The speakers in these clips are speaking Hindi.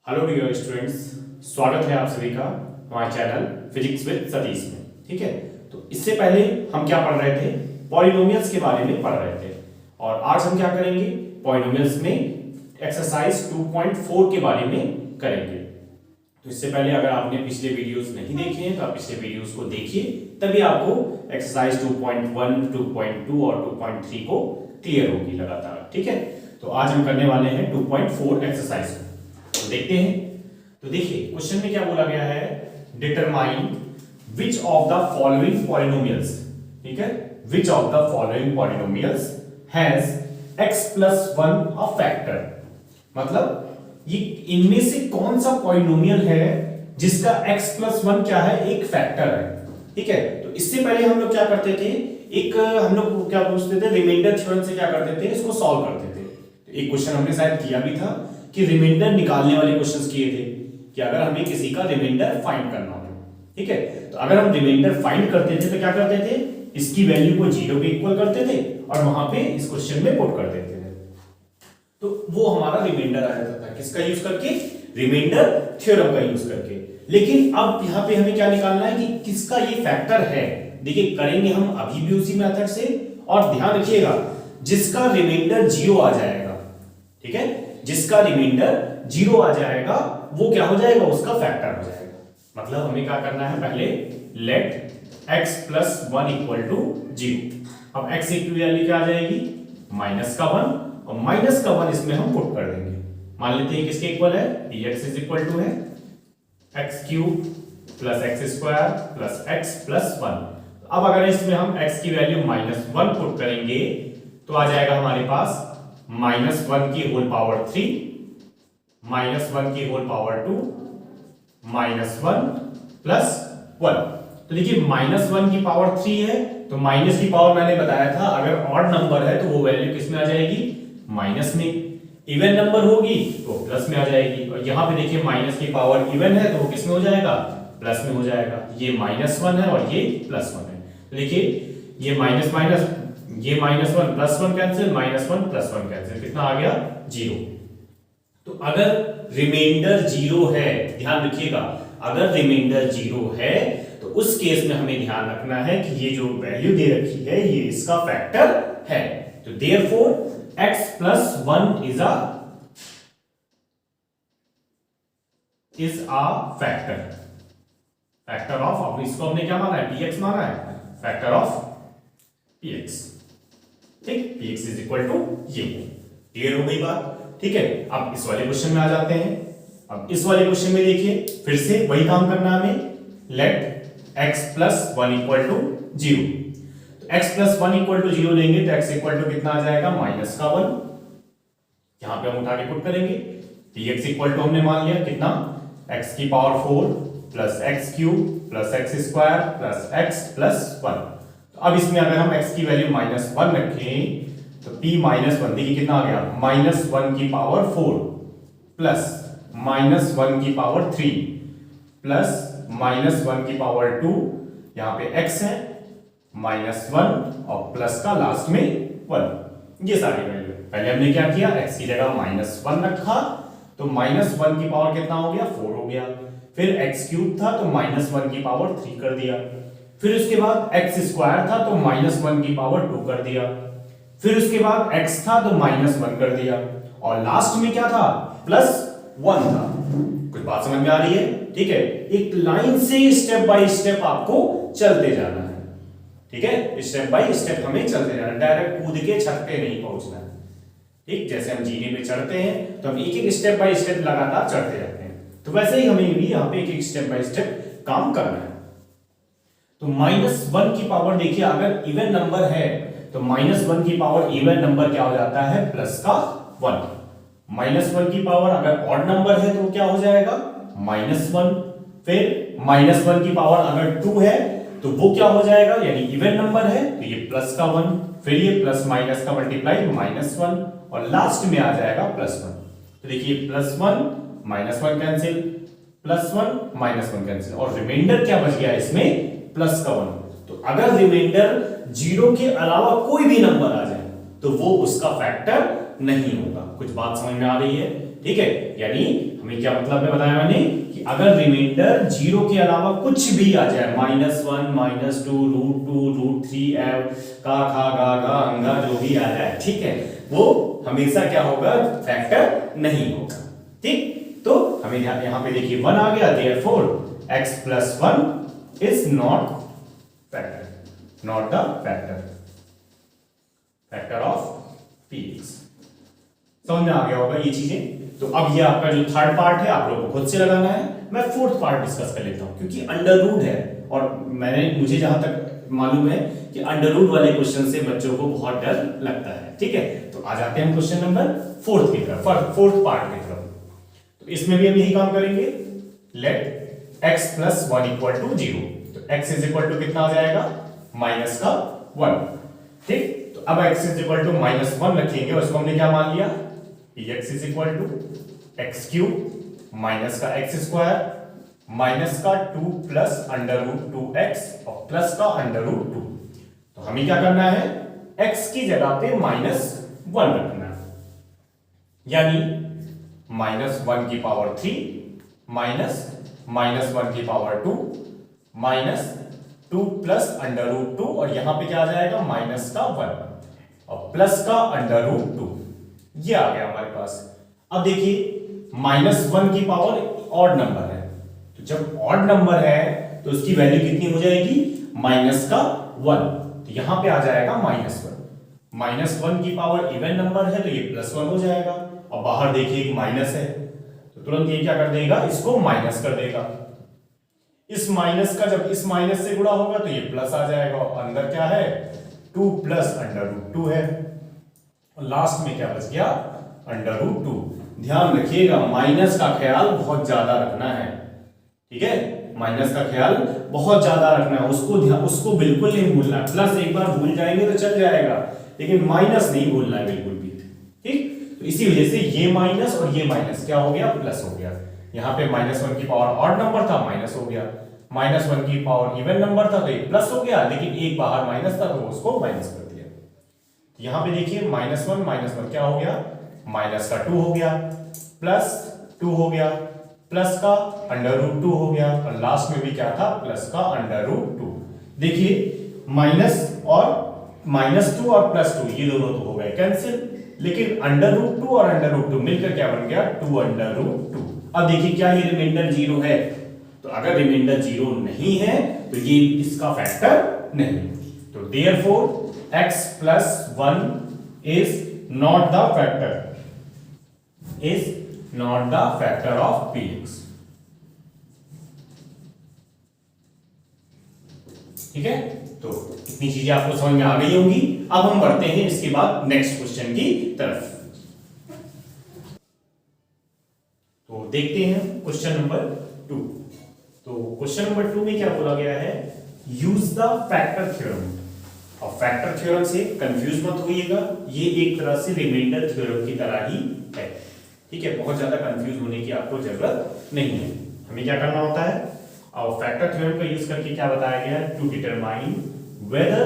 हेलो डियर स्टूडेंट्स, स्वागत है आप सभी का हमारे चैनल फिजिक्स विद सतीश में। ठीक है, तो इससे पहले हम क्या पढ़ रहे थे? पॉलिनोमियल्स के बारे में पढ़ रहे थे और आज हम क्या करेंगे? पॉलिनोमियल्स में एक्सरसाइज 2.4 के बारे में करेंगे। तो इससे पहले अगर आपने पिछले वीडियोस नहीं देखे हैं तो आप पिछले वीडियोस को देखिए, तभी आपको एक्सरसाइज 2.1, 2.2 और 2.3 को क्लियर होगी लगातार। ठीक है, तो आज हम करने वाले हैं 2.4 एक्सरसाइज। तो देखते हैं। तो देखिए क्वेश्चन में क्या बोला गया है, determine which of the following polynomials, ठीक है, which of the following polynomials has x plus 1 a factor. मतलब ये इनमें से कौन सा पॉलिनोमियल है जिसका x प्लस 1 क्या है, एक फैक्टर है। ठीक है, तो इससे पहले हम लोग क्या करते थे, एक हम लोग क्या पूछते थे, रिमाइंडर थ्योरम से क्या करते थे, इसको सॉल्व करते थे। तो एक क्वेश्चन हमने शायद किया भी था कि रिमाइंडर निकालने वाले क्वेश्चंस किए थे कि अगर हमें किसी का रिमाइंडर फाइंड करना हो। ठीक है, तो अगर हम रिमाइंडर फाइंड करते थे तो क्या करते थे, इसकी वैल्यू को 0 के इक्वल करते थे और वहां पे इस क्वेश्चन में पुट कर देते थे। तो वो हमारा रिमाइंडर आ जाता था किसका यूज करके, रिमाइंडर थ्योरम का यूज करके। लेकिन अब यहां पे हमें क्या निकालना है कि किसका ये फैक्टर है। देखिए करेंगे हम अभी भी उसी मेथड से, और ध्यान रखिएगा जिसका रिमाइंडर 0 आ जाएगा, ठीक है, जिसका रिमाइंडर 0 आ जाएगा वो क्या हो जाएगा, उसका फैक्टर हो जाएगा। मतलब हमें क्या करना है, पहले let x plus 1 equal to 0। अब x की वैल्यू क्या आ जाएगी, माइनस का 1, और माइनस का 1 इसमें हम पुट कर देंगे। मान लेते हैं किसके इक्वल है, dx इज इक्वल टू है x cube plus x square plus x plus 1। अब अगर इसमें हम x की वैल्यू -1 पुट करेंगे तो आ जाएगा हमारे पास -1 की होल पावर 3, -1 की होल पावर 2, -1 प्लस 1। तो देखिए -1 की पावर 3 है, तो माइनस की पावर मैंने बताया था अगर ऑड नंबर है तो वो वैल्यू किस में आ जाएगी, माइनस में। इवन नंबर होगी तो प्लस में आ जाएगी। और यहां पे देखिए माइनस की पावर इवन है तो वो किस में हो जाएगा, प्लस में हो जाएगा। ये -1 है और ये +1 है। तो देखिए ये माइनस माइनस, ये -1 प्लस 1 कैंसिल, -1 प्लस 1 कैंसिल, कितना आ गया, 0। तो अगर रिमाइंडर 0 है, ध्यान रखिएगा, अगर रिमाइंडर 0 है तो उस केस में हमें ध्यान रखना है कि ये जो वैल्यू दे रखी है ये इसका फैक्टर है। तो therefore x plus 1 is a factor, factor of, अब इसको हमने क्या माना है, px माना है, फैक्टर ऑफ px। ठीक, px इज इक्वल टू ये। क्लियर हो गई बात? ठीक है, अब इस वाले क्वेश्चन में आ जाते हैं। अब इस वाले क्वेश्चन में देखिए फिर से वही काम करना है हमें, let x plus 1 equal to 0। तो x प्लस 1 इक्वल टू 0 लेंगे तो x इक्वल टू कितना आ जाएगा, माइनस का 1। यहां पे हम उठा के पुट करेंगे, px इक्वल टू हमने मान लिया कितना, x की power 4 plus x cube plus x square plus x plus 1। तो अब इसमें अगर हम x की वैल्यू -1 रखें तो p -1 देखिए कितना आ गया, -1 की पावर 4 प्लस -1 की पावर 3 प्लस -1 की पावर 2, यहां पे x है, -1 और प्लस का लास्ट में 1। ये सारी वैल्यू पहले हमने क्या किया, x की जगह -1 रखा तो -1 की पावर कितना हो गया, 4 हो गया। फिर x क्यूब था तो -1 की पावर 3 कर दिया। फिर उसके बाद x स्क्वायर था तो -1 की पावर 2 कर दिया। फिर उसके बाद x था तो -1 कर दिया, और लास्ट में क्या था, +1 था। कुछ बात समझ में आ रही है? ठीक है, एक लाइन से स्टेप बाय स्टेप आपको चलते जाना है। ठीक है, स्टेप बाय स्टेप हमें चलते जाना है, डायरेक्ट कूद के छत पे नहीं पहुंचना है। ठीक, जैसे हम जीने पे चढ़ते हैं तो हम एक एक स्टेप बाय स्टेप लगातार चढ़ते जाते हैं, तो वैसे ही हमें भी यहाँ पे एक एक स्टेप बाय स्टेप काम करना है। तो -1 की पावर देखिए अगर इवन नंबर है तो -1 की पावर इवन नंबर क्या हो जाता है, प्लस का 1। -1 की पावर अगर ऑड नंबर है तो क्या हो जाएगा, -1। फिर -1 की पावर अगर 2 है तो वो क्या हो जाएगा, यानी इवन नंबर है तो ये प्लस का 1। फिर ये प्लस माइनस का मल्टीप्लाई -1, और लास्ट में आ जाएगा +1। तो देखिए +1 -1 कैंसिल, +1 -1 कैंसिल, और रिमाइंडर क्या बच गया इसमें, प्लस का 1। तो अगर रिमाइंडर 0 के अलावा कोई भी नंबर आ जाए तो वो उसका फैक्टर नहीं होगा। कुछ बात समझ में आ रही है? ठीक है, यानी हमें क्या मतलब में बताया मैंने कि अगर रिमाइंडर 0 के अलावा कुछ भी आ जाए, -1 -2 √2 √3 का खा गा गा अंगा जो भी आ जाए, ठीक है, वो हमेशा क्या होगा, फैक्टर नहीं होगा। ठीक, तो हमें यहां पे देखिए 1 आ गया, therefore x + 1 is not factor, not the factor of px। समझ में आ गया होगा ये चीजें। तो अब ये आपका जो थर्ड पार्ट है आप लोगों को खुद से लगाना है। मैं फोर्थ पार्ट डिस्कस कर लेता हूं क्योंकि अंडर रूट है और मुझे जहां तक मालूम है कि अंडर रूट वाले क्वेश्चन से बच्चों को बहुत डर लगता है। ठीक है, तो आ जाते हैं हम क्वेश्चन नंबर 4 की तरफ, फोर्थ पार्ट की तरफ। तो इसमें भी हम यही काम करेंगे। Let x + 1 = 0। तो x = कितना आ जाएगा, -1। ठीक, तो अब x = -1 रखेंगे और इसको हमने क्या मान लिया, x = x³ माइनस का x² माइनस का 2 + √2x और प्लस का √2। तो हमें क्या करना है, x की जगह पे -1 रखना है, यानी -1 की पावर 3 माइनस -1 की पावर 2 माइनस 2 + √2 और यहां पे क्या आ जाएगा, -1 और प्लस का √2। ये आ गया हमारे पास। अब देखिए -1 की पावर ऑड नंबर है, तो जब ऑड नंबर है तो उसकी वैल्यू कितनी हो जाएगी, -1। तो यहां पे आ जाएगा -1। -1 की पावर इवन नंबर है तो ये +1 हो जाएगा और बाहर देखिए एक माइनस है तो तुरंत ये क्या कर देगा, इसको माइनस कर देगा। इस माइनस का जब इस माइनस से गुणा होगा तो ये प्लस आ जाएगा और अंदर क्या है, 2 + √2 है और लास्ट में क्या बच गया, √2। ध्यान रखिएगा माइनस का ख्याल बहुत ज्यादा रखना है। ठीक है, माइनस का ख्याल बहुत ज्यादा रखना है, उसको बिल्कुल नहीं भूलना है। प्लस एक बार भूल जाएंगे तो चल जाएगा, लेकिन माइनस नहीं भूलना है बिल्कुल भी। ठीक, तो इसी वजह से ये माइनस और ये माइनस क्या हो गया, प्लस हो गया। यहाँ पे -1 की पावर ऑड नंबर था, माइनस हो गया। -1 की पावर इवन नंबर था तो ये प्लस हो गया, लेकिन एक बाहर माइनस था तो उसको माइनस कर दिया। यहां पे देखिए -1 क्या हो गया, -2 हो गया, +2 हो गया, प्लस का √2 हो गया और लास्ट में भी क्या था, प्लस का √2। देखिए माइनस और -2 और +2 ये दोनों तो हो गए कैंसिल, लेकिन √2 और √2 मिलकर क्या बन गया, 2√2। अब देखिए क्या ये रिमाइंडर 0 है, तो अगर रिमाइंडर 0 नहीं है तो ये इसका फैक्टर नहीं। तो therefore x + 1 is not the factor of px। ठीक है, तो इतनी चीजें आपको समझ में आ गई होंगी। अब हम बढ़ते हैं इसके बाद नेक्स्ट क्वेश्चन की तरफ। तो देखते हैं क्वेश्चन नंबर 2। तो क्वेश्चन नंबर 2 में क्या बोला गया है, यूज द फैक्टर थ्योरम। और फैक्टर थ्योरम से कंफ्यूज मत होइएगा, ये एक तरह से रिमाइंडर थ्योरम की तरह ही है। ठीक है, बहुत ज्यादा कंफ्यूज होने की आपको जरूरत नहीं है। हमें क्या करना होता है, और फैक्टर थ्योरम का यूज करके क्या बताया गया है, to determine whether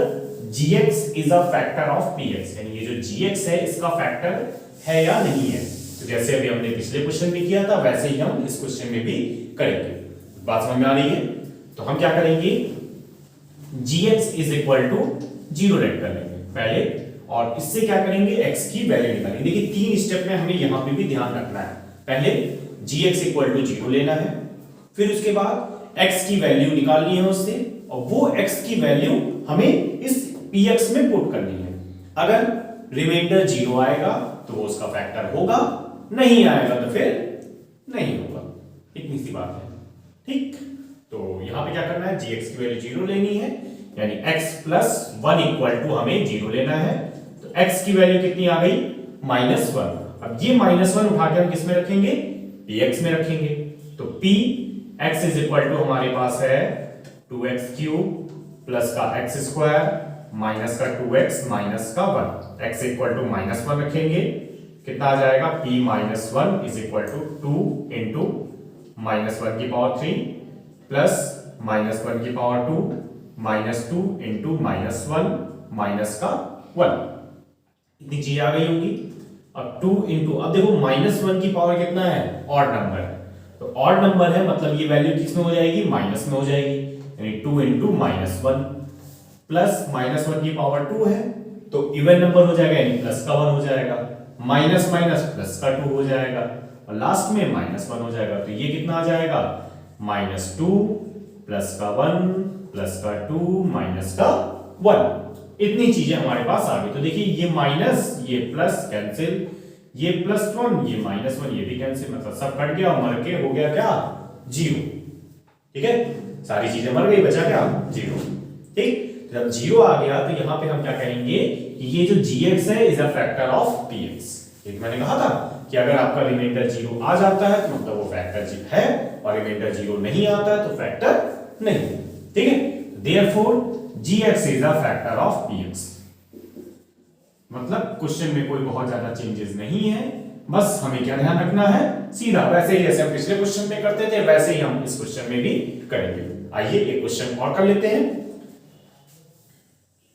gx is a factor of px, यानी ये जो gx है इसका फैक्टर है या नहीं है। तो जैसे अभी हमने पिछले क्वेश्चन में किया था वैसे ही हम इस क्वेश्चन में भी करेंगे। बात समझ में आ रही है? तो हम क्या करेंगे, gx = 0 रेड कर लेंगे पहले और इससे क्या करेंगे, x की वैल्यू निकालेंगे। देखिए 3 स्टेप में हमें यहां पे भी ध्यान रखना है। पहले gx = 0 लेना है, फिर उसके बाद x की वैल्यू निकालनी है उससे और वो x की वैल्यू हमें इस px में पुट करनी है। अगर रिमाइंडर 0 आएगा तो वो उसका फैक्टर होगा, नहीं आएगा तो फिर नहीं होगा। इतनी सी बात है। ठीक, तो यहां पे क्या करना है, gx की वैल्यू 0 लेनी है, यानी x + 1 = हमें 0 लेना है। तो x की वैल्यू कितनी आ गई, -1। अब ये -1 उठा के हम किस में रखेंगे, px में रखेंगे। तो px = हमारे पास है 2x³ प्लस का x² माइनस का 2x माइनस का 1। x = -1 रखेंगे, कितना आ जाएगा, p - 1 = 2 इंटू -1 की पावर 3 प्लस -1 की पावर 2 -2 इंटू -1 माइनस का 1। इतनी चीज आ गई होंगी। अब 2 इंटू, अब देखो -1 की पावर कितना है, ऑड नंबर है, तो ऑड नंबर है मतलब ये वैल्यू किस में हो जाएगी, माइनस में हो जाएगी, यानी 2 इंटू -1 प्लस -1 की पावर 2 है तो इवन नंबर हो जाएगा, यानी प्लस का 1 हो जाएगा, माइनस माइनस प्लस का 2 हो जाएगा और लास्ट में -1 हो जाएगा, तो ये कितना आ जाएगा, -2 प्लस का 1 प्लस का 2 माइनस का 1। इतनी चीजें हमारे पास आ गई। तो देखिए ये माइनस ये प्लस कैंसिल, ये +1 ये -1 ये भी कैंसिल, मतलब सब कट गया और मर के हो गया क्या, 0। ठीक है, सारी चीजें मर गई, बचा क्या, 0। ठीक, जब 0 आ गया तो यहां पे हम क्या कहेंगे कि ये जो gx है is a factor of px। एक मैंने कहा था कि अगर आपका रिमाइंडर 0 आ जाता है तो मतलब वो फैक्टर है, और रिमाइंडर 0 नहीं आता है तो फैक्टर नहीं। ठीक है, therefore gx is a factor of px। मतलब क्वेश्चन में कोई बहुत ज्यादा चेंजेस नहीं है, बस हमें क्या ध्यान रखना है, सीधा वैसे ही जैसे हम पिछले क्वेश्चन में करते थे वैसे ही हम इस क्वेश्चन में भी करेंगे। आइए एक क्वेश्चन और कर लेते हैं।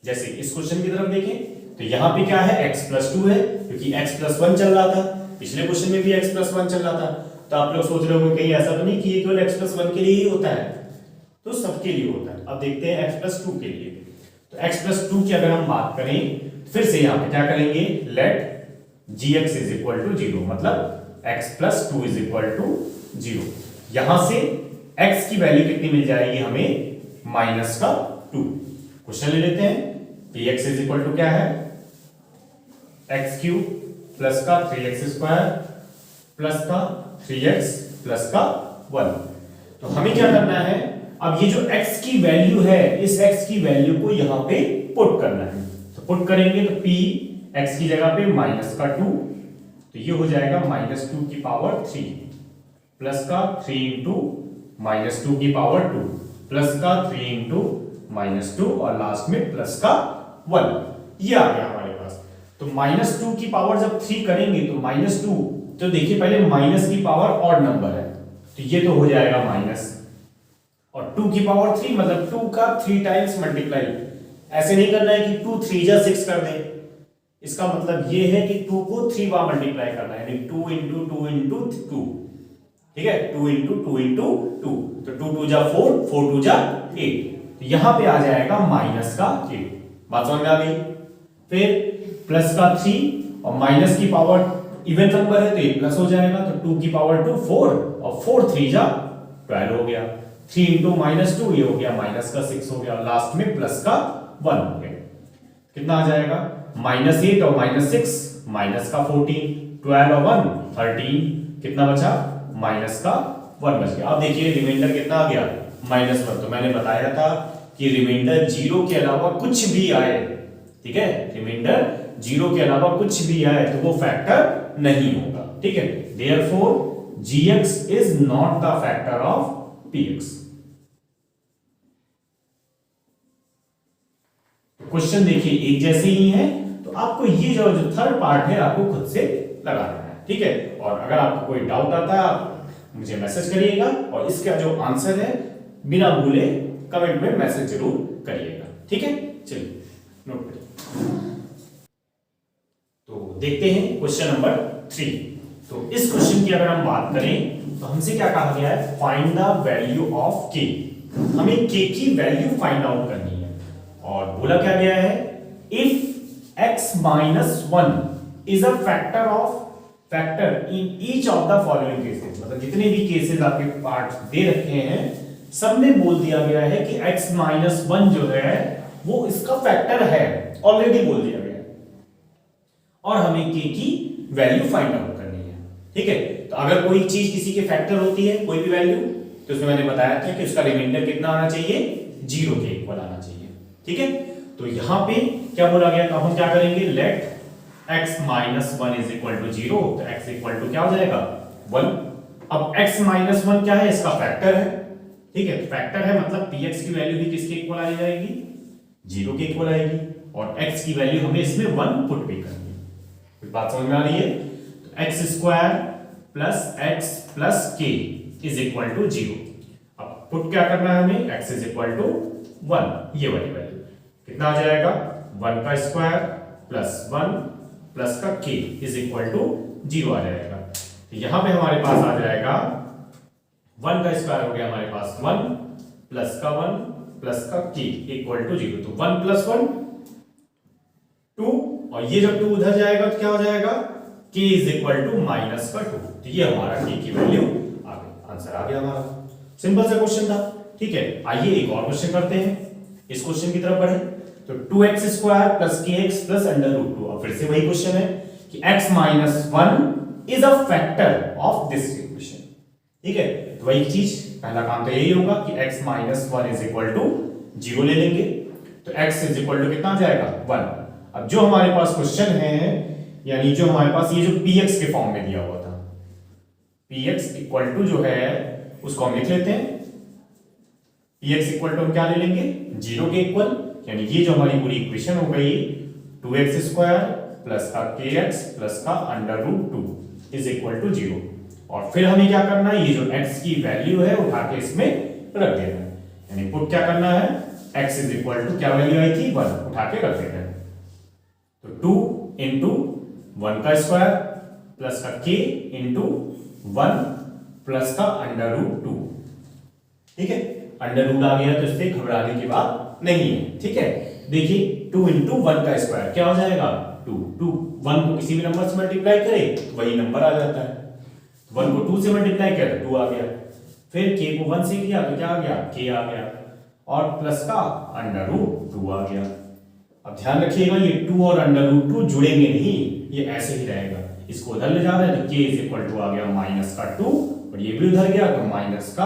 जैसे इस क्वेश्चन की तरफ देखें तो यहां पे क्या है, x + 2 है क्योंकि x + 1 चल रहा था, पिछले क्वेश्चन में भी x + 1 चल रहा था। तो आप लोग सोच रहे होंगे कहीं ऐसा तो नहीं कि ये केवल x + 1 के लिए ही होता है, तो सबके लिए होता है। अब देखते हैं x + 2 के लिए। तो x + 2 की अगर हम बात करें फिर से यहां पे क्या करेंगे, लेट gx = 0, मतलब x + 2 = 0। यहां से x की वैल्यू कितनी मिल जाएगी हमें, -2। क्वेश्चन ले लेते हैं, px = क्या है, x³ प्लस का 3x² प्लस का 3x प्लस का 1। तो हमें क्या करना है, अब ये जो x की वैल्यू है इस x की वैल्यू को यहां पे पुट करना है। तो पुट करेंगे तो p x की जगह पे -2, तो ये हो जाएगा -2 की पावर 3 प्लस का 3 इंटू -2 की पावर 2 प्लस का 3 इंटू -2 और लास्ट में प्लस का 1। ये आ गया हमारे पास। तो -2 की पावर जब 3 करेंगे तो -2, तो देखिए पहले माइनस की पावर ऑड नंबर है तो ये तो हो जाएगा माइनस, और 2 की पावर 3 मतलब 2 का 3 टाइम्स मल्टीप्लाई। ऐसे नहीं करना है कि 2 3 जा 6 कर दे, इसका मतलब ये है कि 2 को 3 बार मल्टीप्लाई करना है, यानी 2 इंटू 2 इंटू 2। ठीक है, 2 इंटू 2 इंटू 2, तो 2 2 जा 4, 4 2 जा 8, तो यहां पे आ जाएगा माइनस का 8। बात समझ में आ गई। फिर प्लस का 3 और माइनस की पावर इवन नंबर है तो ये प्लस हो जाएगा, तो 2 की पावर 2 4 और 4 3 जा 12 हो गया, 3 इंटू -2 ये हो गया माइनस का 6 हो गया, और लास्ट में प्लस का 1 हो गया। कितना आ जाएगा, -8 और -6 माइनस का 14, 12 और 1 13, कितना बचा, माइनस का 1 बच गया। अब देखिए रिमाइंडर कितना आ गया, -1। तो मैंने बताया था कि रिमाइंडर 0 के अलावा कुछ भी आए, ठीक है, रिमाइंडर 0 के अलावा कुछ भी आए तो वो फैक्टर नहीं होगा। ठीक है, therefore gx is not the factor of px। Question देखिए एक जैसे ही है, तो आपको ये जो थर्ड पार्ट है आपको खुद से लगाना है। ठीक है, और अगर आपको कोई डाउट आता है आप मुझे मैसेज करिएगा, और इसका जो आंसर है बिना भूले कमेंट में मैसेज जरूर करिएगा। ठीक है, चलिए नोट करिए। तो देखते हैं क्वेश्चन नंबर 3। तो इस क्वेश्चन की अगर हम बात करें तो हमसे क्या कहा गया है, find the value of k। हमें k की वैल्यू फाइंड आउट करनी है, और बोला क्या गया है, if x - 1 is a factor in each of the following cases. मतलब जितने भी केसेस आपके पार्ट दे रखे हैं सब में बोल दिया गया है कि x - 1 जो है वो इसका फैक्टर है, ऑलरेडी बोल दिया गया है, और हमें k की वैल्यू फाइंड आउट करनी है। ठीक है, तो अगर कोई चीज किसी के फैक्टर होती है, कोई भी वैल्यू, तो उसमें मैंने बताया था कि उसका रिमाइंडर कितना आना चाहिए, 0 के इक्वल आना चाहिए। ठीक है, तो यहां पे क्या बोला गया, तो हम क्या करेंगे, लेट x - 1 = 0, तो x इक्वल टू क्या हो जाएगा, 1। अब x - 1 क्या है, इसका फैक्टर है। ठीक है, तो फैक्टर है मतलब px की वैल्यू भी किसके इक्वल आ जाएगी, 0 के इक्वल आएगी, और x की वैल्यू हमें इसमें 1 पुट भी करनी है। कुछ बात समझ में आ रही है। तो x² + x + k = 0। अब पुट क्या करना है हमें, x = 1, ये वाली वैल्यू कितना आ जाएगा, 1² + 1 प्लस का k इज इक्वल टू 0 आ जाएगा। तो यहां पे हमारे पास आ जाएगा 1 का स्क्वायर हो गया हमारे पास 1 प्लस का 1 प्लस का k इक्वल टू 0। तो 1 प्लस 1 2 और ये जब 2 उधर जाएगा तो क्या हो जाएगा k is equal to minus का 2। तो ये हमारा k की वैल्यू आ गई, आंसर आ गया हमारा। सिंपल सा क्वेश्चन था, ठीक है। आइए एक और क्वेश्चन करते हैं, इस क्वेश्चन की तरफ बढ़े। तो 2x square plus kx plus under root 2। अब फिर से वही क्वेश्चन है कि x minus 1 is a factor of this equation, ठीक है। तो वही चीज, पहला काम तो यही होगा कि x minus 1 is equal to 0 ले लेंगे। तो x इज इक्वल टू कितना आ जाएगा 1। अब जो हमारे पास क्वेश्चन है, यानी जो हमारे पास ये जो px के फॉर्म में दिया हुआ था, px इक्वल टू जो है उसको हम लिख लेते हैं। px इक्वल टू हम क्या ले लेंगे 0 के इक्वल, यानी ये जो हमारी पूरी इक्वेशन हो गई 2x स्क्वायर प्लस का kx प्लस का under root 2 is equal to 0। और फिर हमें क्या करना है, ये जो x की वैल्यू है उठा के इसमें रख देना है, यानी पुट क्या करना है x इज इक्वल टू क्या वैल्यू आई थी 1, उठा के रख देना है। तो 2 इंटू 1 का स्क्वायर प्लस का k इंटू 1 प्लस का अंडर रूट 2, ठीक है। अंडर रूट आ गया तो इससे घबराने की बात नहीं है, ठीक है। देखिए 2 इंटू 1 का स्क्वायर क्या हो जाएगा 2, 1 को किसी भी नंबर से मल्टीप्लाई करे तो वही नंबर आ जाता है। 1 को 2 से मल्टीप्लाई किया तो 2 आ गया, फिर k को 1 से किया तो क्या आ गया k आ गया, और प्लस का अंडर रूट 2 आ गया। अब ध्यान रखिएगा ये 2 और अंडर रूट 2 जुड़ेंगे नहीं, ये ऐसे ही रहेगा। इसको उधर ले जा रहे हैं तो k इज इक्वल टू आ गया माइनस का 2, और ये भी उधर गया तो माइनस का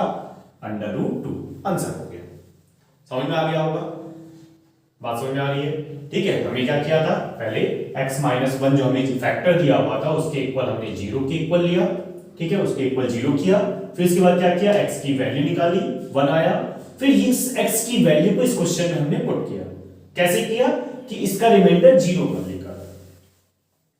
अंडर रूट 2, आंसर हो गया। समझ में आ गया होगा, बात समझ में आ रही है, ठीक है। हमने क्या किया था, पहले x माइनस 1 जो हमें फैक्टर दिया हुआ था उसके इक्वल हमने 0 के इक्वल लिया, ठीक है, उसके इक्वल 0 किया। फिर इसके बाद क्या किया, x की वैल्यू निकाली 1 आया, फिर इस x की वैल्यू को इस क्वेश्चन में हमने पुट किया। कैसे किया कि इसका रिमाइंडर 0 कर लेकर,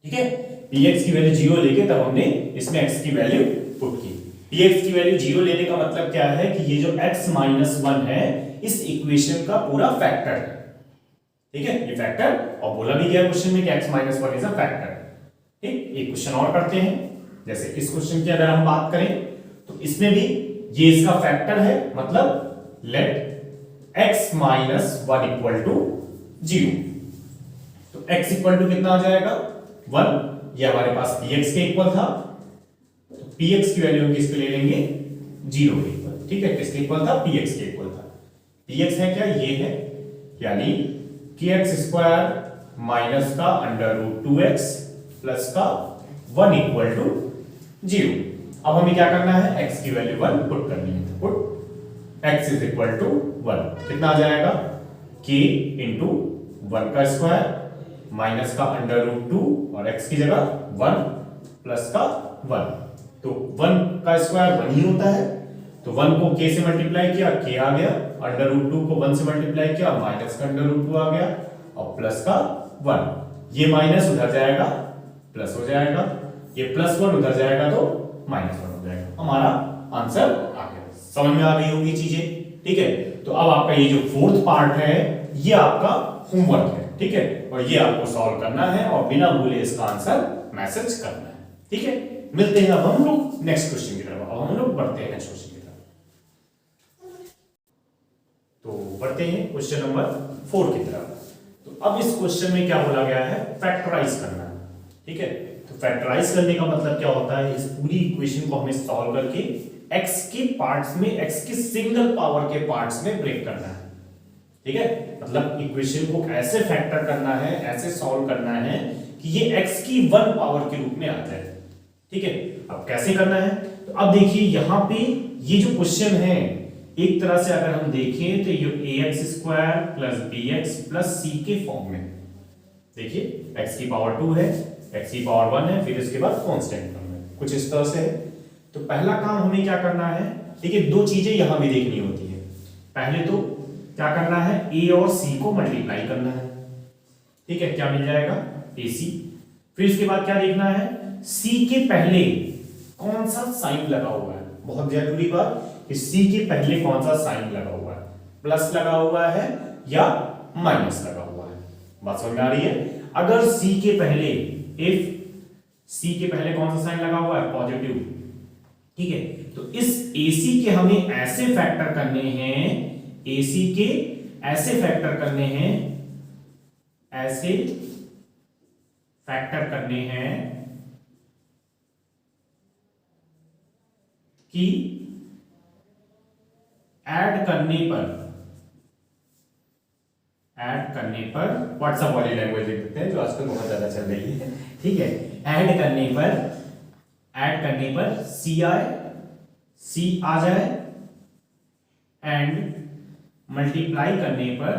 ठीक है। px की वैल्यू 0 लेके तब हमने इसमें x की वैल्यू पुट की। px की वैल्यू 0 लेने का मतलब क्या है कि ये जो x माइनस 1 है इस इक्वेशन का पूरा फैक्टर है, ठीक है, ये फैक्टर, और बोला भी गया क्वेश्चन में कि x minus 1 is a factor, ठीक। एक क्वेश्चन और करते हैं, जैसे इस क्वेश्चन की अगर हम बात करें तो इसमें भी ये इसका फैक्टर है, मतलब let x minus 1 equal to 0। तो x इक्वल टू कितना आ जाएगा 1, ये हमारे पास px के इक्वल था, तो px की वैल्यू हम किसके ले लेंगे 0 के इक्वल, ठीक है। किसके इक्वल था px के इक्वल था। px है क्या, ये है, यानी kx स्क्वायर माइनस का अंडर रूट 2x प्लस का 1 इक्वल टू 0। अब हमें क्या करना है, x की वैल्यू 1 पुट करनी है, तो put x is equal to 1 कितना आ जाएगा k इंटू 1 का स्क्वायर माइनस का अंडर रूट 2 और x की जगह 1 प्लस का 1। तो 1 का स्क्वायर 1 ही होता है, तो 1 को k से मल्टीप्लाई किया k आ गया, अंडर रूट 2 को 1 से मल्टीप्लाई किया माइनस का अंडर रूट 2 आ गया, और प्लस का 1। ये माइनस उधर जाएगा प्लस हो जाएगा, ये प्लस 1 उधर जाएगा तो माइनस 1 हो जाएगा, हमारा आंसर आ गया। समझ में आ गई होगी चीजें, ठीक है। तो अब आपका ये जो फोर्थ पार्ट है ये आपका होमवर्क है, ठीक है, और ये आपको सॉल्व करना है और बिना भूले इसका आंसर मैसेज करना है, ठीक है। मिलते हैं अब हम लोग नेक्स्ट क्वेश्चन की तरफ। अब हम लोग बढ़ते हैं नेक्स्ट क्वेश्चन की तरफ। तो बढ़ते हैं क्वेश्चन नंबर 4 की तरफ। तो अब इस क्वेश्चन में क्या बोला गया है, फैक्टराइज करना है, ठीक है। तो फैक्टराइज करने का मतलब क्या होता है, इस पूरी इक्वेशन को हमें सॉल्व करके x के पार्ट्स में, x के सिंगल पावर के पार्ट्स में ब्रेक करना है, ठीक है। मतलब इक्वेशन को ऐसे फैक्टर करना है, ऐसे सॉल्व करना है कि ये x की 1 पावर के रूप में आ जाए, ठीक है। अब कैसे करना है, तो अब देखिए यहां पे ये जो क्वेश्चन है एक तरह से अगर हम देखें तो ये ax square plus bx plus c के फॉर्म में, देखिए x की पावर 2 है, x की पावर 1 है, फिर इसके बाद कांस्टेंट टर्म है, कुछ इस तरह से है। तो पहला काम हमें क्या करना है, देखिए दो चीजें यहां भी देखनी होती है। पहले तो क्या करना है, a और c को मल्टीप्लाई करना है, ठीक है, क्या मिल जाएगा ac। फिर इसके बाद क्या देखना है, c के पहले कौन सा साइन लगा हुआ है, बहुत जरूरी बात कि c के पहले कौन सा साइन लगा हुआ है, प्लस लगा हुआ है या माइनस लगा हुआ है, बात समझ में आ रही है। अगर c के पहले इफ सी के पहले कौन सा साइन लगा हुआ है, पॉजिटिव, ठीक है। तो इस AC के हमें ऐसे फैक्टर करने हैं, AC के ऐसे फैक्टर करने हैं, ऐसे फैक्टर करने हैं कि ऐड करने पर व्हाट्सएप वाली लैंग्वेज लिख देते हैं जो आजकल बहुत ज्यादा चल रही है, ठीक है। ऐड करने पर सी आ जाए एंड मल्टीप्लाई करने पर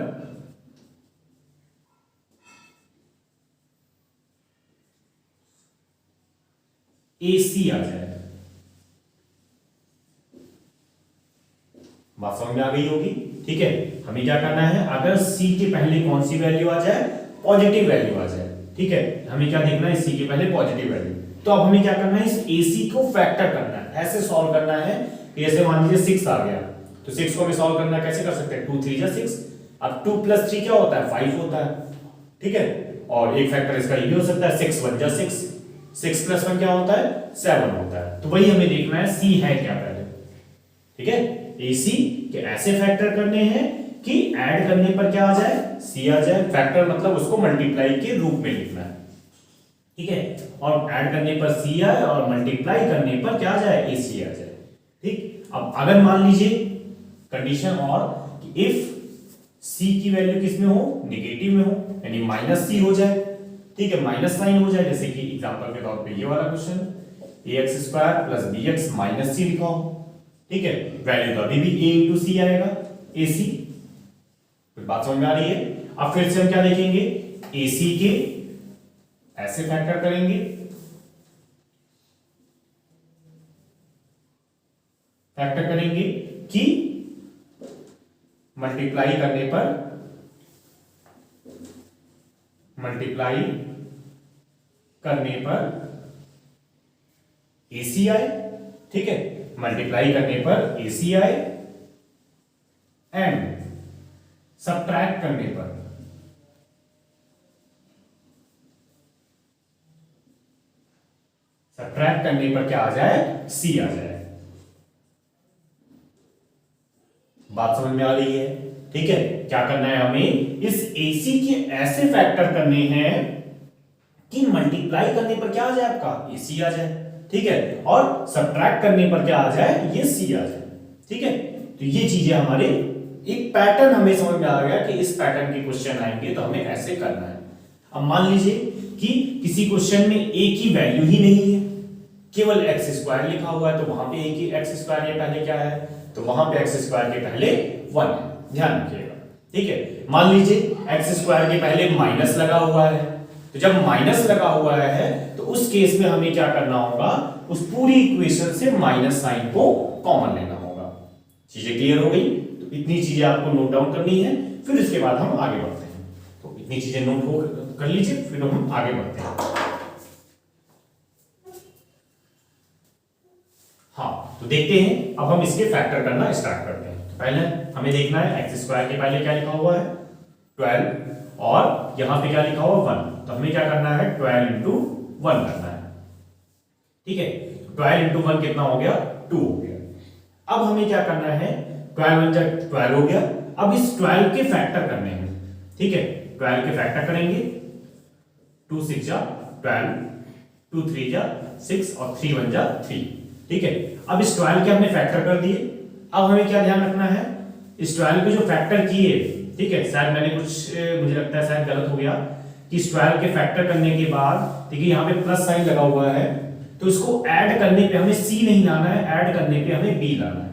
AC आ जाए। बात समझ में आ गई होगी, ठीक है। हमें क्या करना है, अगर C के पहले कौन सी वैल्यू आ जाए, पॉजिटिव वैल्यू आ जाए, ठीक है। हमें क्या देखना है, C के पहले पॉजिटिव वैल्यू। तो अब हमें क्या करना है, इस AC को फैक्टर करना है, ऐसे सॉल्व करना है। जैसे मान लीजिए 6 आ गया, तो 6 को हमें सॉल्व करना कैसे कर सकते हैं, 2 3 जा 6। अब 2 + 3 क्या होता है, 5 होता है, ठीक है। और एक फैक्टर इसका ये भी हो सकता है, 6 1 जा 6, 6 + 1 क्या होता है, 7 होता है। तो वही हमें देखना है C है क्या पहले, ठीक है। AC के ऐसे फैक्टर करने हैं कि ऐड करने पर क्या आ जाए, C आ जाए। फैक्टर मतलब उसको मल्टीप्लाई के रूप में लिखना है, ठीक है। और ऐड करने पर C आए और मल्टीप्लाई करने पर क्या आ जाए, AC आ जाए, ठीक। अब अगर मान लीजिए कंडीशन और कि इफ C की वैल्यू किसमें हो, नेगेटिव में हो, यानी -C हो जाए, ठीक है, माइनस साइन हो जाए। जैसे कि एग्जांपल के तौर पे ये वाला क्वेश्चन, ax² + bx - c लिखा हो, ठीक है। वैल्यू तो अभी भी a × c आएगा, AC। फिर बात समझ में आ रही है। अब फिर से हम क्या देखेंगे, AC के ऐसे फैक्टर करेंगे, कि मल्टीप्लाई करने पर AC आए, ठीक है। मल्टीप्लाई करने पर AC आए एंड सब्ट्रैक्ट करने पर क्या आ जाए, C आ जाए। बात समझ में आ रही है, ठीक है। क्या करना है हमें, इस AC के ऐसे फैक्टर करने हैं कि मल्टीप्लाई करने पर क्या आ जाए, आपका AC आ जाए, ठीक है। और सब्ट्रैक्ट करने पर क्या आ जाए, ये C आ जाए, ठीक है। तो ये चीजें हमारे एक पैटर्न हमें समझ में आ गया कि इस पैटर्न के क्वेश्चन आएंगे तो हमें ऐसे करना है। अब मान लीजिए कि किसी क्वेश्चन में A की वैल्यू ही नहीं है, केवल x² लिखा हुआ है, तो वहां पे A की x² ये पहले क्या है, तो वहां पे x² के पहले 1 है, ध्यान रखिएगा, ठीक है। मान लीजिए x² के पहले माइनस लगा हुआ है, तो जब माइनस लगा हुआ है तो उस केस में हमें क्या करना होगा, उस पूरी इक्वेशन से माइनस साइन को कॉमन लेना होगा। चीजें क्लियर हो गई। तो इतनी चीजें आपको नोट डाउन करनी है, फिर इसके बाद हम आगे बढ़ते हैं। तो इतनी चीजें नोट कर लीजिए, फिर हम आगे बढ़ते हैं। हाँ, तो देखते हैं, अब हम इसके फैक्टर करना स्टार्ट करते हैं। तो पहले हमें देखना है x² के पहले क्या लिखा हुआ है, 12, और यहां पे क्या लिखा हुआ 1। तो हमें क्या करना है, 12 × 1 करना है, ठीक है। 12 × 1 कितना हो गया, 2 हो गया। अब हमें क्या करना है, 12 1 = 12 हो गया। अब इस 12 के फैक्टर करने हैं, ठीक है। 12 के फैक्टर करेंगे, 2 6 = 12, 2 3 = 6 और 3 1 = 3, ठीक है। अब इस 12 के हमने फैक्टर कर दिए। अब हमें क्या ध्यान रखना है, इस 12 के जो फैक्टर किए, ठीक है, शायद मैंने मुझे लगता है शायद गलत हो गया कि इस 12 के फैक्टर करने के बाद, देखिए यहाँ पे प्लस साइन लगा हुआ है, तो इसको ऐड करने पे हमें C नहीं लाना है, ऐड करने पे हमें B लाना है,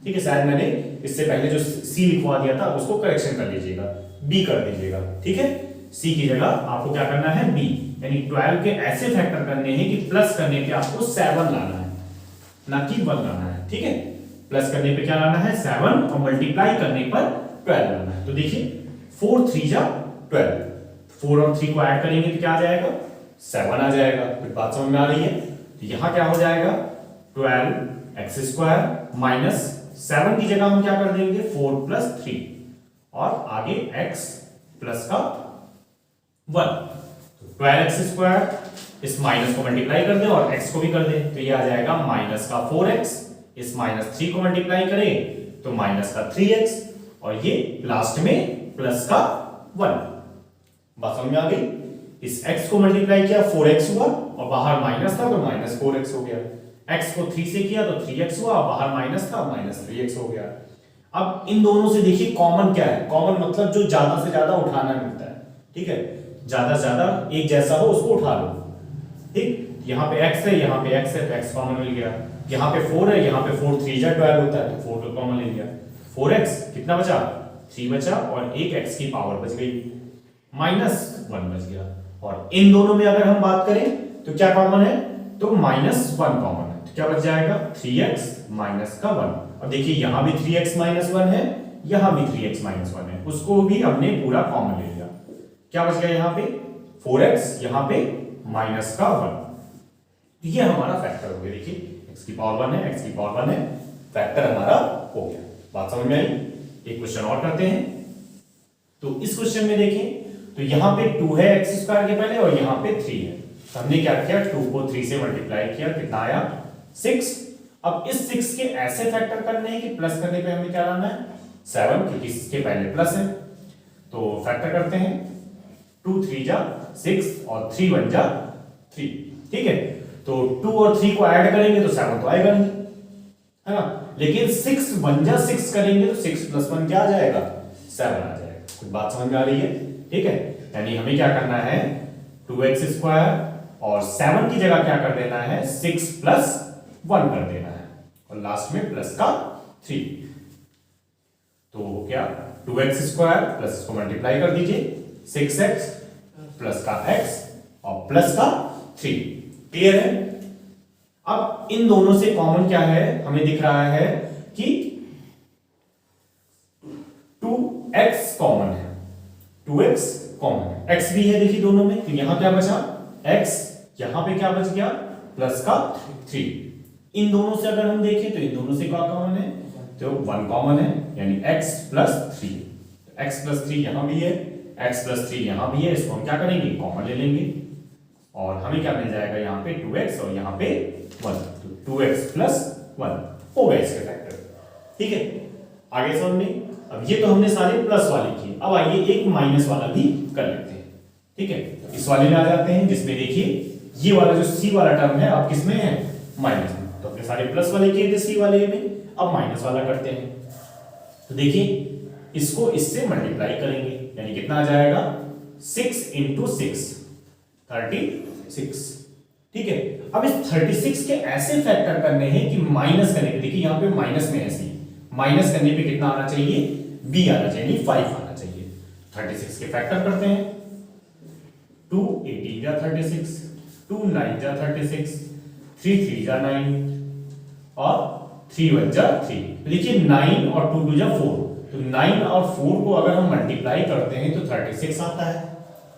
ठीक है। शायद मैंने इससे पहले जो C लिखवा दिया था उसको करेक्शन कर लीजिएगा, B कर दीजिएगा, ठीक है। C की जगह आपको क्या करना है, B, यानी 12 के ऐसे फैक्टर करने हैं कि प्लस करने पे आपको 7 लाना है, ना कि 1 लाना है, ठीक है। प्लस करने पे क्या लाना है, 7, और मल्टीप्लाई करने पर 12 लाना है। तो देखिए 4 3 = 12, 4 और 3 को ऐड करेंगे तो क्या आ जाएगा, 7 आ जाएगा। फिर बात समझ में आ रही है। तो यहां क्या हो जाएगा, 12x² - 7 की जगह हम क्या कर देंगे, 4 + 3, और आगे x + 1, तो 12x², इस माइनस को मल्टीप्लाई कर दें और x को भी कर दें, तो ये आ जाएगा माइनस का 4x, इस माइनस 3 को मल्टीप्लाई करें तो माइनस का 3x, और ये लास्ट में प्लस का 1। बात समझ में आ गई? इस x को मल्टीप्लाई किया 4x हुआ, और बाहर माइनस था तो माइनस 4x हो गया। x को 3 से किया तो 3x हुआ, बाहर माइनस था माइनस 3x हो गया। अब इन दोनों से देखिए कॉमन क्या है, कॉमन मतलब जो ज्यादा से ज्यादा उठाना मिलता है, ठीक है, ज्यादा से ज्यादा एक जैसा हो उसको उठा लो, ठीक। यहाँ पे x है, यहाँ पे x है, तो x कॉमन मिल गया। यहाँ पे 4 है, यहाँ पे 4 3 जा 12 होता है, तो 4 तो कॉमन ले लिया। 4x कितना बचा, 3 बचा, और एक x की पावर बच गई, -1 बच गया। और इन दोनों में अगर हम बात करें तो क्या कॉमन है, तो -1 कॉमन है, तो क्या बच जाएगा 3x माइनस का 1। अब देखिए यहाँ भी 3x माइनस 1 है, यहाँ भी 3x माइनस 1 है, उसको भी हमने पूरा कॉमन ले लिया। क्या बच गया यहाँ पे 4x, यहाँ पे माइनस का 1। ये हमारा फैक्टर हो गया। देखिए x की पावर 1 है, x की पावर 1 है, फैक्टर हमारा हो गया। बात समझ में आई? एक क्वेश्चन और करते हैं। तो इस क्वेश्चन में देखें तो यहाँ पे 2 है x² के पहले, और यहाँ पे 3 है, तो हमने क्या किया 2 को 3 से मल्टीप्लाई किया, कितना आया 6। अब इस 6 के ऐसे फैक्टर करने हैं कि प्लस करने पे हमें क्या लाना है 7, क्योंकि इसके पहले प्लस है। तो फैक्टर करते हैं, 2 3 जा 6 और 3 1 जा 3, ठीक है। तो 2 और 3 को ऐड करेंगे तो 7 तो आएगा नहीं, है ना, लेकिन 6 1 जा 6 करेंगे तो 6 + 1 क्या आ जाएगा 7 आ जाएगा। कुछ बात समझ में आ रही है? ठीक है, यानी हमें क्या करना है 2x² और 7 की जगह क्या कर देना है 6 + 1 कर देना है, और लास्ट में प्लस का 3। तो क्या 2x² प्लस इसको मल्टीप्लाई कर दीजिए 6x प्लस का x और प्लस का 3। क्लियर है? अब इन दोनों से कॉमन क्या है, हमें दिख रहा है कि 2x कॉमन है, 2x कॉमन है, x भी है देखिए दोनों में, तो यहां क्या बचा x, यहां पे क्या बच गया प्लस का 3। इन दोनों से अगर हम देखें तो इन दोनों से क्या कॉमन है, तो 1 कॉमन है, यानी x + 3। x + 3 यहां भी है, x + 3 यहां भी है, इसको हम क्या करेंगे कॉमन ले लेंगे, और हमें क्या मिल जाएगा यहाँ पे 2x और यहाँ पे 1, तो 2x + 1 हो गए इसके फैक्टर। ठीक है, आगे समझ में। अब ये तो हमने सारे प्लस वाले किए, अब आइए एक माइनस वाला भी कर लेते हैं। ठीक है, इस वाले में आ जाते हैं, जिसमें देखिए ये वाला जो सी वाला टर्म है अब किसमें है माइनस में, तो अपने सारे प्लस वाले किए थे सी वाले में, अब माइनस वाला करते हैं। तो देखिए इसको इससे मल्टीप्लाई करेंगे, यानी कितना आ जाएगा 6 × 6 36। ठीक है, अब इस 36 के ऐसे फैक्टर करने हैं कि माइनस करने पे, देखिए यहां पे माइनस में ऐसे माइनस करने पे कितना आना चाहिए b आना चाहिए, 5 आना चाहिए। 36 के फैक्टर करते हैं, 2 18 जा 36, 2 9 जा 36, 3 3 जा 9 और 3 1 जा 3। देखिए 9 और 2 2 जा 4, तो 9 और 4 को अगर हम मल्टीप्लाई करते हैं तो 36 आता है,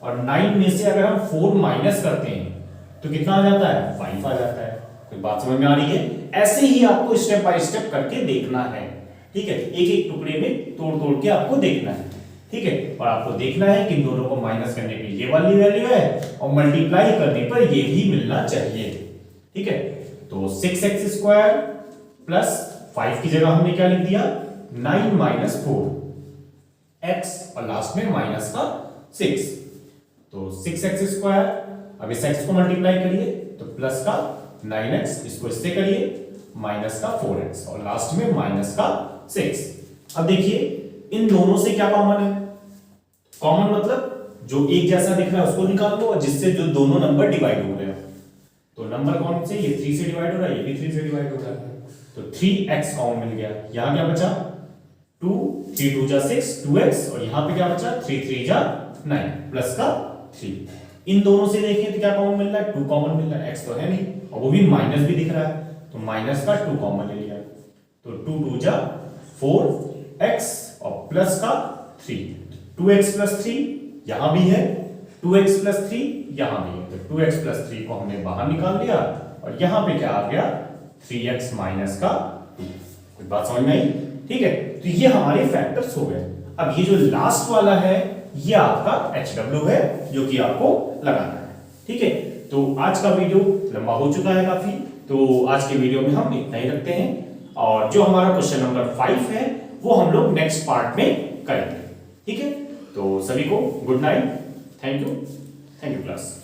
और 9 में से अगर हम 4 माइनस करते हैं तो कितना आ जाता है 5 आ जाता है। कोई बात समझ में आ रही है? ऐसे ही आपको स्टेप बाय स्टेप करके देखना है। ठीक है, एक एक टुकड़े में तोड़ तोड़ के आपको देखना है। ठीक है, और आपको देखना है कि दोनों को माइनस करने पे ये वाली वैल्यू है और मल्टीप्लाई करने पर ये भी मिलना चाहिए। ठीक है, तो 6x² प्लस 5 की जगह हमने क्या लिख दिया 9 - 4x और लास्ट में माइनस का 6, तो 6x²। अब इस x को मल्टीप्लाई करिए तो प्लस का 9x, इसको इससे करिए माइनस का 4x और लास्ट में माइनस का 6। अब देखिए इन दोनों से क्या कॉमन है, कॉमन मतलब जो एक जैसा दिख रहा है उसको निकाल लो, और जिससे जो दोनों नंबर डिवाइड हो रहे हैं, तो नंबर कौन से, ये 3 से डिवाइड हो रहा है, ये भी 3 से डिवाइड हो रहा है, तो 3x कॉमन मिल गया। यहां क्या बचा 2 3 2 जा 6 2x, और यहां पे क्या बचा 3 3 जा 9 प्लस का 3। इन दोनों से देखें तो क्या कॉमन मिल रहा है 2 कॉमन मिल रहा है, x तो है नहीं और वो भी माइनस भी दिख रहा है, तो माइनस का 2 कॉमन ले लिया, तो 2 2 जा 4x और प्लस का 3, 2x + 3 यहां भी है, 2x + 3 यहां भी है, तो 2x + 3 को हमने बाहर निकाल लिया, और यहां पे क्या आ गया 3x - का 2। कुछ बात समझ में आई? ठीक है, तो ये हमारे फैक्टर्स हो गए। अब ये जो लास्ट वाला है ये आपका HW है जो कि आपको लगाना है। ठीक है, तो आज का वीडियो लंबा हो चुका है काफी, तो आज के वीडियो में हम इतना ही रखते हैं और जो हमारा क्वेश्चन नंबर 5 है वो हम लोग नेक्स्ट पार्ट में करेंगे। ठीक है, तो सभी को good night, thank you class.